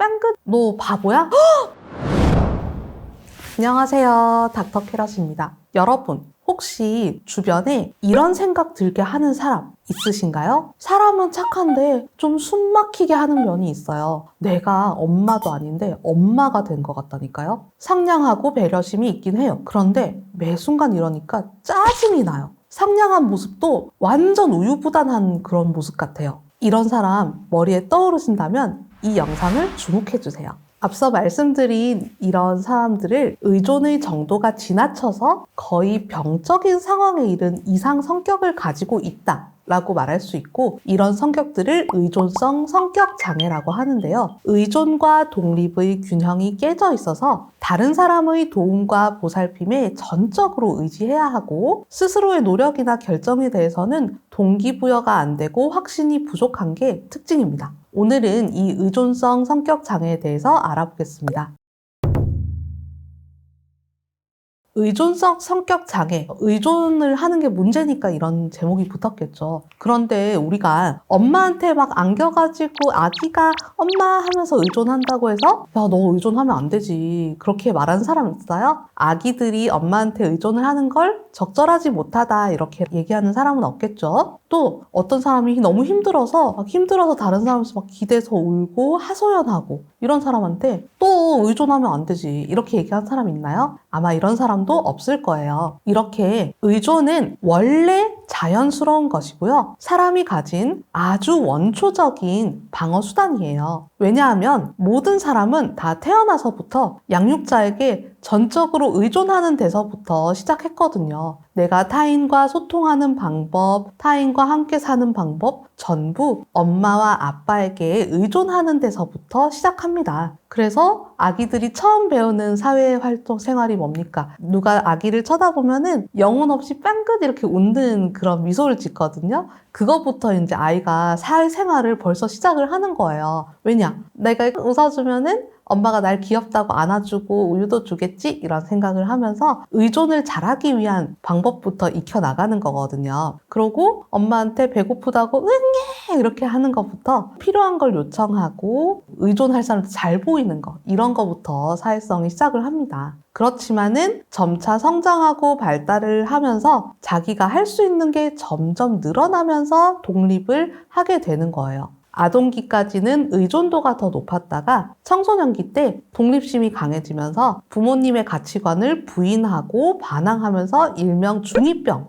빵긋 너 바보야? 안녕하세요, 닥터 캐럿입니다. 여러분, 혹시 주변에 이런 생각 들게 하는 사람 있으신가요? 사람은 착한데 좀 숨막히게 하는 면이 있어요. 내가 엄마도 아닌데 엄마가 된 것 같다니까요. 상냥하고 배려심이 있긴 해요. 그런데 매 순간 이러니까 짜증이 나요. 상냥한 모습도 완전 우유부단한 그런 모습 같아요. 이런 사람 머리에 떠오르신다면 이 영상을 주목해주세요. 앞서 말씀드린 이런 사람들을 의존의 정도가 지나쳐서 거의 병적인 상황에 이른 이상 성격을 가지고 있다 라고 말할 수 있고, 이런 성격들을 의존성 성격 장애라고 하는데요. 의존과 독립의 균형이 깨져 있어서 다른 사람의 도움과 보살핌에 전적으로 의지해야 하고, 스스로의 노력이나 결정에 대해서는 동기부여가 안 되고 확신이 부족한 게 특징입니다. 오늘은 이 의존성 성격 장애에 대해서 알아보겠습니다. 의존성 성격 장애, 의존을 하는 게 문제니까 이런 제목이 붙었겠죠. 그런데 우리가 엄마한테 막 안겨가지고 아기가 엄마 하면서 의존한다고 해서 야, 너 의존하면 안 되지, 그렇게 말하는 사람 있어요? 아기들이 엄마한테 의존을 하는 걸 적절하지 못하다 이렇게 얘기하는 사람은 없겠죠. 또 어떤 사람이 너무 힘들어서 다른 사람한테 막 기대서 울고 하소연하고, 이런 사람한테 또 의존하면 안 되지 이렇게 얘기하는 사람 있나요? 아마 이런 사람도 없을 거예요. 이렇게 의존은 원래 자연스러운 것이고요. 사람이 가진 아주 원초적인 방어 수단이에요. 왜냐하면 모든 사람은 다 태어나서부터 양육자에게 전적으로 의존하는 데서부터 시작했거든요. 내가 타인과 소통하는 방법, 타인과 함께 사는 방법, 전부 엄마와 아빠에게 의존하는 데서부터 시작합니다. 그래서 아기들이 처음 배우는 사회활동 생활이 뭡니까? 누가 아기를 쳐다보면은 영혼 없이 빵긋 이렇게 웃는 그런 미소를 짓거든요. 그거부터 이제 아이가 사회생활을 벌써 시작을 하는 거예요. 왜냐? 내가 웃어주면은 엄마가 날 귀엽다고 안아주고 우유도 주겠지? 이런 생각을 하면서 의존을 잘하기 위한 방법부터 익혀나가는 거거든요. 그러고 엄마한테 배고프다고 응애 이렇게 하는 것부터 필요한 걸 요청하고 의존할 사람한테 잘 보이는 거, 이런 거부터 사회성이 시작을 합니다. 그렇지만은 점차 성장하고 발달을 하면서 자기가 할 수 있는 게 점점 늘어나면서 독립을 하게 되는 거예요. 아동기까지는 의존도가 더 높았다가 청소년기 때 독립심이 강해지면서 부모님의 가치관을 부인하고 반항하면서 일명 중2병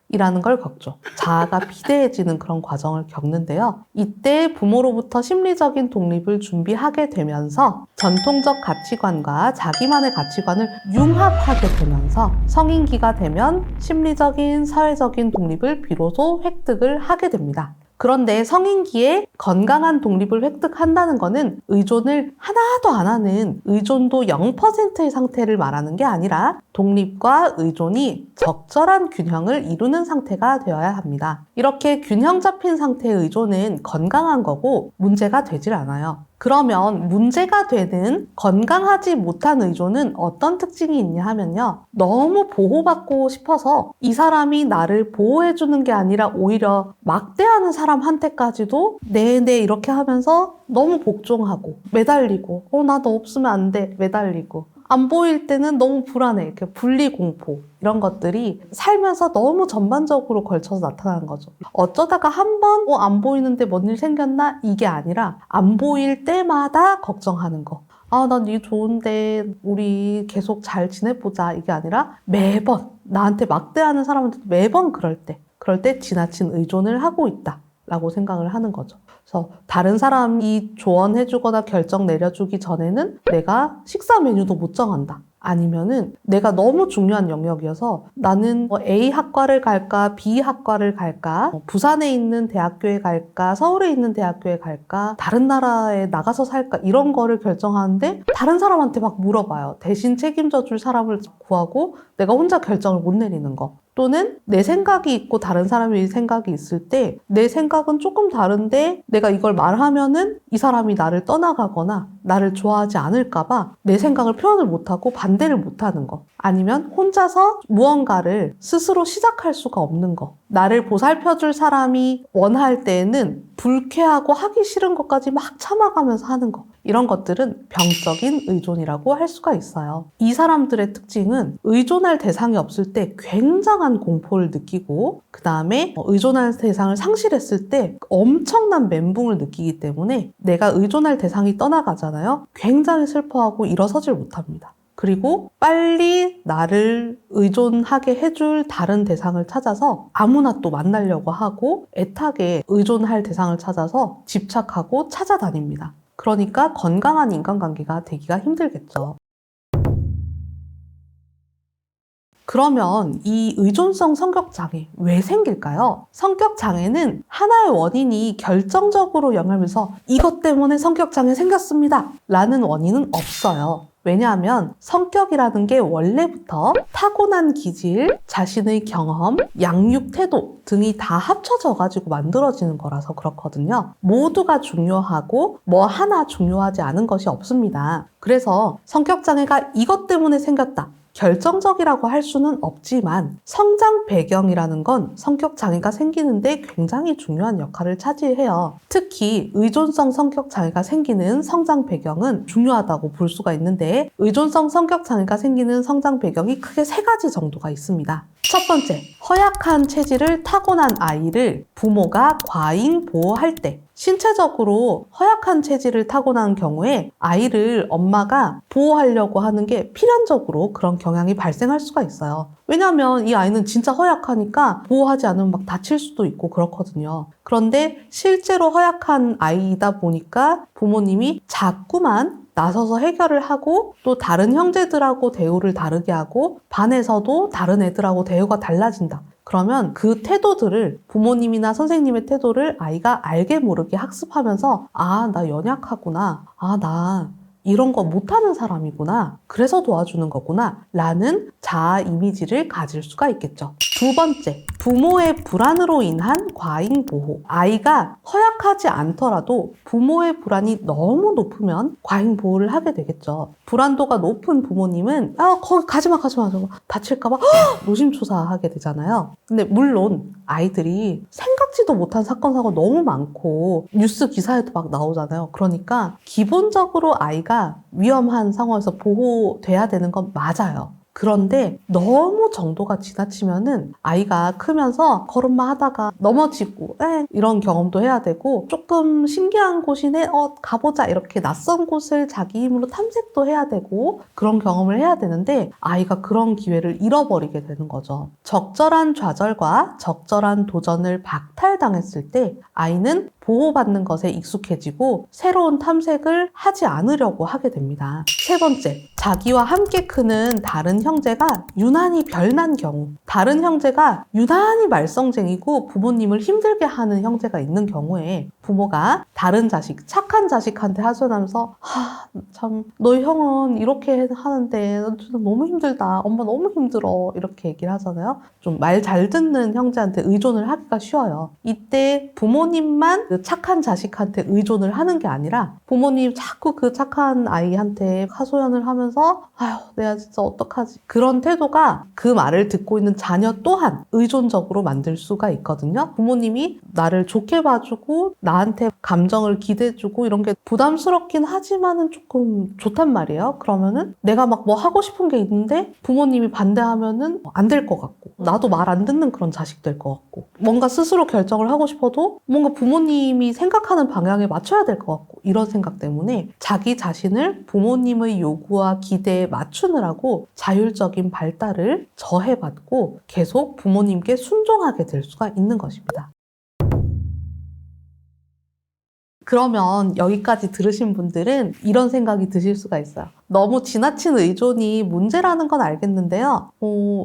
이라는 걸 겪죠. 자아가 비대해지는 그런 과정을 겪는데요. 이때 부모로부터 심리적인 독립을 준비하게 되면서 전통적 가치관과 자기만의 가치관을 융합하게 되면서 성인기가 되면 심리적인, 사회적인 독립을 비로소 획득을 하게 됩니다. 그런데 성인기에 건강한 독립을 획득한다는 것은 의존을 하나도 안 하는 의존도 0%의 상태를 말하는 게 아니라 독립과 의존이 적절한 균형을 이루는 상태가 되어야 합니다. 이렇게 균형 잡힌 상태의 의존은 건강한 거고 문제가 되질 않아요. 그러면 문제가 되는 건강하지 못한 의존은 어떤 특징이 있냐 하면요. 너무 보호받고 싶어서 이 사람이 나를 보호해주는 게 아니라 오히려 막대하는 사람한테까지도 네네 이렇게 하면서 너무 복종하고 매달리고 나 너 없으면 안 돼 매달리고, 안 보일 때는 너무 불안해 이렇게 분리공포, 이런 것들이 살면서 너무 전반적으로 걸쳐서 나타나는 거죠. 어쩌다가 한 번 안 보이는데 뭔 일 생겼나? 이게 아니라 안 보일 때마다 걱정하는 거. 난 니 좋은데 우리 계속 잘 지내보자, 이게 아니라 매번 나한테 막대하는 사람한테 매번 그럴 때 지나친 의존을 하고 있다 라고 생각을 하는 거죠. 그래서 다른 사람이 조언해주거나 결정 내려주기 전에는 내가 식사 메뉴도 못 정한다. 아니면은 내가 너무 중요한 영역이어서 나는 A 학과를 갈까, B 학과를 갈까, 부산에 있는 대학교에 갈까, 서울에 있는 대학교에 갈까, 다른 나라에 나가서 살까, 이런 거를 결정하는데 다른 사람한테 막 물어봐요. 대신 책임져 줄 사람을 구하고 내가 혼자 결정을 못 내리는 거. 또는 내 생각이 있고 다른 사람의 생각이 있을 때 내 생각은 조금 다른데 내가 이걸 말하면은 이 사람이 나를 떠나가거나 나를 좋아하지 않을까봐 내 생각을 표현을 못하고 반대를 못하는 거. 아니면 혼자서 무언가를 스스로 시작할 수가 없는 거. 나를 보살펴줄 사람이 원할 때에는 불쾌하고 하기 싫은 것까지 막 참아가면서 하는 거. 이런 것들은 병적인 의존이라고 할 수가 있어요. 이 사람들의 특징은 의존할 대상이 없을 때 굉장한 공포를 느끼고 그 다음에 의존할 대상을 상실했을 때 엄청난 멘붕을 느끼기 때문에 내가 의존할 대상이 떠나가잖아요. 굉장히 슬퍼하고 일어서질 못합니다. 그리고 빨리 나를 의존하게 해줄 다른 대상을 찾아서 아무나 또 만나려고 하고 애타게 의존할 대상을 찾아서 집착하고 찾아다닙니다. 그러니까 건강한 인간관계가 되기가 힘들겠죠. 그러면 이 의존성 성격장애 왜 생길까요? 성격장애는 하나의 원인이 결정적으로 영향하면서 이것 때문에 성격장애 생겼습니다 라는 원인은 없어요. 왜냐하면 성격이라는 게 원래부터 타고난 기질, 자신의 경험, 양육 태도 등이 다 합쳐져 가지고 만들어지는 거라서 그렇거든요. 모두가 중요하고 뭐 하나 중요하지 않은 것이 없습니다. 그래서 성격장애가 이것 때문에 생겼다. 결정적이라고 할 수는 없지만 성장 배경이라는 건 성격 장애가 생기는데 굉장히 중요한 역할을 차지해요. 특히 의존성 성격 장애가 생기는 성장 배경은 중요하다고 볼 수가 있는데 의존성 성격 장애가 생기는 성장 배경이 크게 3가지 정도가 있습니다. 첫 번째, 허약한 체질을 타고난 아이를 부모가 과잉 보호할 때 신체적으로 허약한 체질을 타고난 경우에 아이를 엄마가 보호하려고 하는 게 필연적으로 그런 경향이 발생할 수가 있어요. 왜냐하면 이 아이는 진짜 허약하니까 보호하지 않으면 막 다칠 수도 있고 그렇거든요. 그런데 실제로 허약한 아이이다 보니까 부모님이 자꾸만 나서서 해결을 하고 또 다른 형제들하고 대우를 다르게 하고 반에서도 다른 애들하고 대우가 달라진다. 그러면 그 태도들을 부모님이나 선생님의 태도를 아이가 알게 모르게 학습하면서 아, 나 연약하구나. 아, 나 이런 거 못하는 사람이구나. 그래서 도와주는 거구나. 라는 자아 이미지를 가질 수가 있겠죠. 두 번째, 부모의 불안으로 인한 과잉 보호. 아이가 허약하지 않더라도 부모의 불안이 너무 높으면 과잉 보호를 하게 되겠죠. 불안도가 높은 부모님은 거기 가지마 다칠까봐 노심초사하게 되잖아요. 근데 물론 아이들이 생각지도 못한 사건 사고 너무 많고 뉴스 기사에도 막 나오잖아요. 그러니까 기본적으로 아이가 위험한 상황에서 보호돼야 되는 건 맞아요. 그런데 너무 정도가 지나치면은 아이가 크면서 걸음마 하다가 넘어지고 이런 경험도 해야 되고 조금 신기한 곳이네 가보자 이렇게 낯선 곳을 자기 힘으로 탐색도 해야 되고 그런 경험을 해야 되는데 아이가 그런 기회를 잃어버리게 되는 거죠. 적절한 좌절과 적절한 도전을 박탈당했을 때 아이는 보호받는 것에 익숙해지고 새로운 탐색을 하지 않으려고 하게 됩니다. 세 번째, 자기와 함께 크는 다른 형제가 유난히 별난 경우, 다른 형제가 유난히 말썽쟁이고 부모님을 힘들게 하는 형제가 있는 경우에 부모가 다른 자식, 착한 자식한테 하소연하면서 참 너희 형은 이렇게 하는데 너무 힘들다. 엄마 너무 힘들어. 이렇게 얘기를 하잖아요. 좀 말 잘 듣는 형제한테 의존을 하기가 쉬워요. 이때 부모님만 그 착한 자식한테 의존을 하는 게 아니라 부모님 자꾸 그 착한 아이한테 하소연을 하면서 아휴 내가 진짜 어떡하지. 그런 태도가 그 말을 듣고 있는 자녀 또한 의존적으로 만들 수가 있거든요. 부모님이 나를 좋게 봐주고 나한테 감정을 기대주고 이런 게 부담스럽긴 하지만은 조금 좋단 말이에요. 그러면은 내가 막 뭐 하고 싶은 게 있는데 부모님이 반대하면은 안 될 것 같고 나도 말 안 듣는 그런 자식 될 것 같고 뭔가 스스로 결정을 하고 싶어도 뭔가 부모님이 생각하는 방향에 맞춰야 될 것 같고 이런 생각 때문에 자기 자신을 부모님의 요구와 기대에 맞추느라고 자율적인 발달을 저해받고 계속 부모님께 순종하게 될 수가 있는 것입니다. 그러면 여기까지 들으신 분들은 이런 생각이 드실 수가 있어요. 너무 지나친 의존이 문제라는 건 알겠는데요.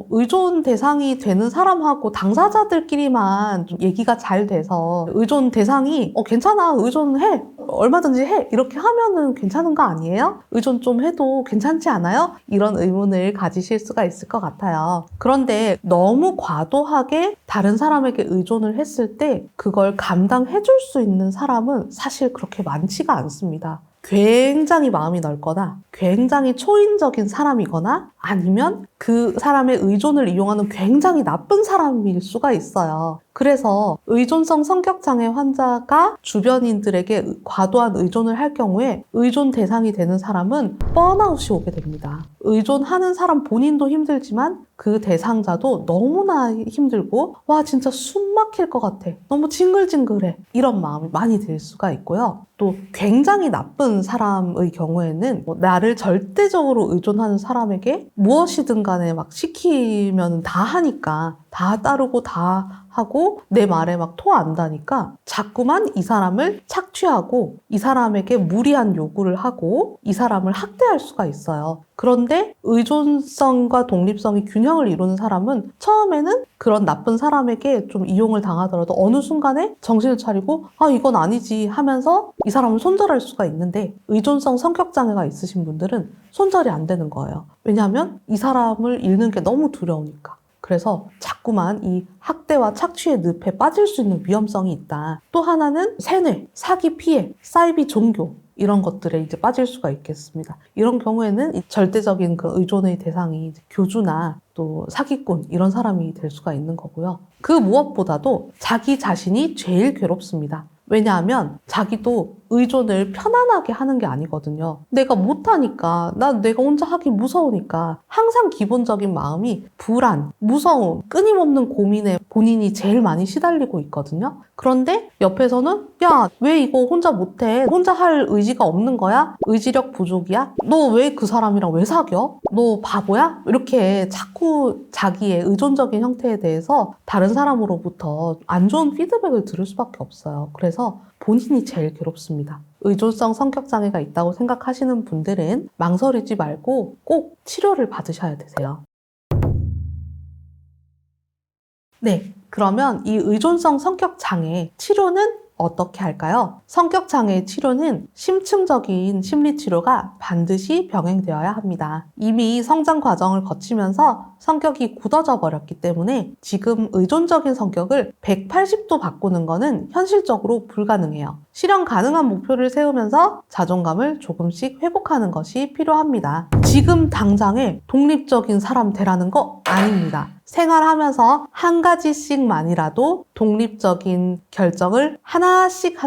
의존 대상이 되는 사람하고 당사자들끼리만 좀 얘기가 잘 돼서 의존 대상이 괜찮아, 의존해, 얼마든지 해 이렇게 하면은 괜찮은 거 아니에요? 의존 좀 해도 괜찮지 않아요? 이런 의문을 가지실 수가 있을 것 같아요. 그런데 너무 과도하게 다른 사람에게 의존을 했을 때 그걸 감당해 줄 수 있는 사람은 사실 그렇게 많지가 않습니다. 굉장히 마음이 넓거나 굉장히 초인적인 사람이거나 아니면 그 사람의 의존을 이용하는 굉장히 나쁜 사람일 수가 있어요. 그래서 의존성 성격장애 환자가 주변인들에게 과도한 의존을 할 경우에 의존 대상이 되는 사람은 번아웃이 오게 됩니다. 의존하는 사람 본인도 힘들지만 그 대상자도 너무나 힘들고 와 진짜 숨 막힐 것 같아. 너무 징글징글해. 이런 마음이 많이 들 수가 있고요. 또 굉장히 나쁜 사람의 경우에는 나를 절대적으로 의존하는 사람에게 무엇이든 간에 막 시키면 다 하니까 다 따르고 다 하고 내 말에 막 토 안 다니까 자꾸만 이 사람을 착취하고 이 사람에게 무리한 요구를 하고 이 사람을 학대할 수가 있어요. 그런데 의존성과 독립성이 균형을 이루는 사람은 처음에는 그런 나쁜 사람에게 좀 이용을 당하더라도 어느 순간에 정신을 차리고 아 이건 아니지 하면서 이 사람을 손절할 수가 있는데 의존성 성격장애가 있으신 분들은 손절이 안 되는 거예요. 왜냐하면 이 사람을 잃는 게 너무 두려우니까. 그래서 자꾸만 이 학대와 착취의 늪에 빠질 수 있는 위험성이 있다. 또 하나는 세뇌, 사기 피해, 사이비 종교 이런 것들에 이제 빠질 수가 있겠습니다. 이런 경우에는 이 절대적인 그 의존의 대상이 이제 교주나 또 사기꾼 이런 사람이 될 수가 있는 거고요. 그 무엇보다도 자기 자신이 제일 괴롭습니다. 왜냐하면 자기도 의존을 편안하게 하는 게 아니거든요. 내가 못하니까, 내가 혼자 하기 무서우니까 항상 기본적인 마음이 불안, 무서움, 끊임없는 고민에 본인이 제일 많이 시달리고 있거든요. 그런데 옆에서는 야, 왜 이거 혼자 못해? 혼자 할 의지가 없는 거야? 의지력 부족이야? 너 왜 그 사람이랑 왜 사겨? 너 바보야? 이렇게 자꾸 자기의 의존적인 형태에 대해서 다른 사람으로부터 안 좋은 피드백을 들을 수밖에 없어요. 그래서 본인이 제일 괴롭습니다. 의존성 성격장애가 있다고 생각하시는 분들은 망설이지 말고 꼭 치료를 받으셔야 되세요. 네, 그러면 이 의존성 성격장애 치료는 어떻게 할까요? 성격장애 치료는 심층적인 심리치료가 반드시 병행되어야 합니다. 이미 성장 과정을 거치면서 성격이 굳어져 버렸기 때문에 지금 의존적인 성격을 180도 바꾸는 것은 현실적으로 불가능해요. 실현 가능한 목표를 세우면서 자존감을 조금씩 회복하는 것이 필요합니다. 지금 당장에 독립적인 사람 되라는 거 아닙니다. 생활하면서 한 가지씩만이라도 독립적인 결정을 하나씩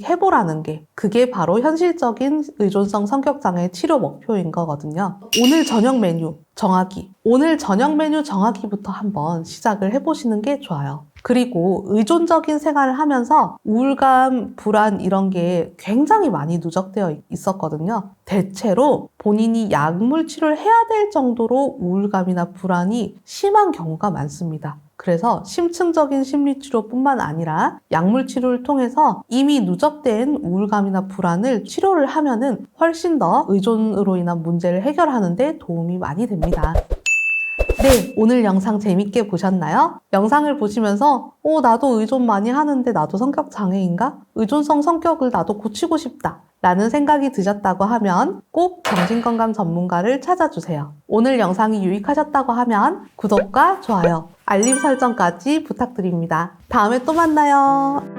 해보라는 게 그게 바로 현실적인 의존성 성격장애 치료 목표인 거거든요. 오늘 저녁 메뉴 정하기. 오늘 저녁 메뉴 정하기부터 한번 시작을 해보시는 게 좋아요. 그리고 의존적인 생활을 하면서 우울감, 불안 이런 게 굉장히 많이 누적되어 있었거든요. 대체로 본인이 약물 치료를 해야 될 정도로 우울감이나 불안이 심한 경우가 많습니다. 그래서 심층적인 심리치료뿐만 아니라 약물 치료를 통해서 이미 누적된 우울감이나 불안을 치료를 하면은 훨씬 더 의존으로 인한 문제를 해결하는 데 도움이 많이 됩니다. 네, 오늘 영상 재밌게 보셨나요? 영상을 보시면서 나도 의존 많이 하는데 나도 성격 장애인가? 의존성 성격을 나도 고치고 싶다 라는 생각이 드셨다고 하면 꼭 정신건강 전문가를 찾아주세요. 오늘 영상이 유익하셨다고 하면 구독과 좋아요, 알림 설정까지 부탁드립니다. 다음에 또 만나요.